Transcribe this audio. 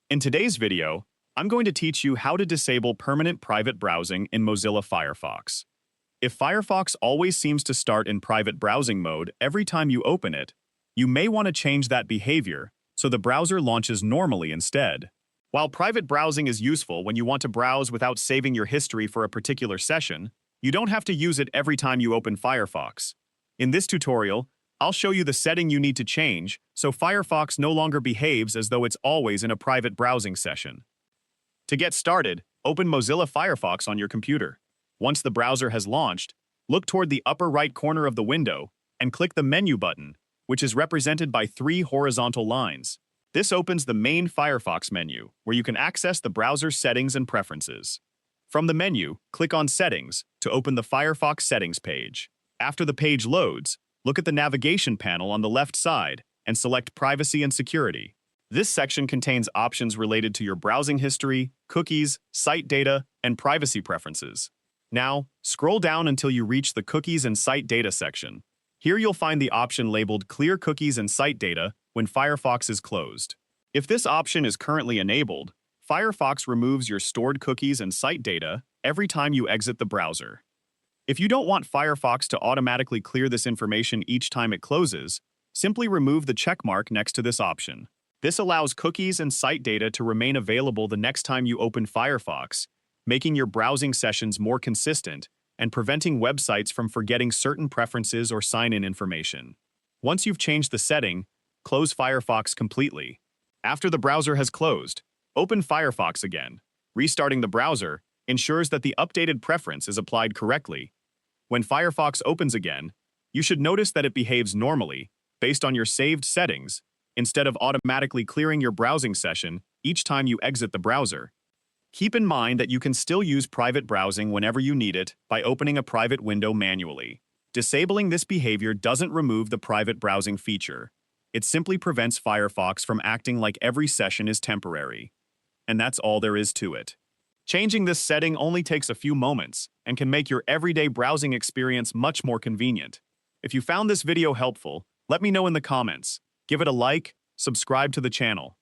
In today's video, I'm going to teach you how to disable permanent private browsing in Mozilla Firefox. If Firefox always seems to start in private browsing mode every time you open it, you may want to change that behavior so the browser launches normally instead. While private browsing is useful when you want to browse without saving your history for a particular session, you don't have to use it every time you open Firefox. In this tutorial, I'll show you the setting you need to change so Firefox no longer behaves as though it's always in a private browsing session. To get started, open Mozilla Firefox on your computer. Once the browser has launched, look toward the upper right corner of the window and click the Menu button, which is represented by 3 horizontal lines. This opens the main Firefox menu, where you can access the browser's settings and preferences. From the menu, click on Settings to open the Firefox settings page. After the page loads, look at the navigation panel on the left side and select Privacy and Security. This section contains options related to your browsing history, cookies, site data, and privacy preferences. Now, scroll down until you reach the Cookies and Site Data section. Here you'll find the option labeled Clear Cookies and Site Data when Firefox is closed. If this option is currently enabled, Firefox removes your stored cookies and site data every time you exit the browser. If you don't want Firefox to automatically clear this information each time it closes, simply remove the checkmark next to this option. This allows cookies and site data to remain available the next time you open Firefox, making your browsing sessions more consistent and preventing websites from forgetting certain preferences or sign-in information. Once you've changed the setting, close Firefox completely. After the browser has closed, open Firefox again. Restarting the browser ensures that the updated preference is applied correctly. When Firefox opens again, you should notice that it behaves normally, based on your saved settings, instead of automatically clearing your browsing session each time you exit the browser. Keep in mind that you can still use private browsing whenever you need it by opening a private window manually. Disabling this behavior doesn't remove the private browsing feature. It simply prevents Firefox from acting like every session is temporary. And that's all there is to it. Changing this setting only takes a few moments and can make your everyday browsing experience much more convenient. If you found this video helpful, let me know in the comments. Give it a like, subscribe to the channel,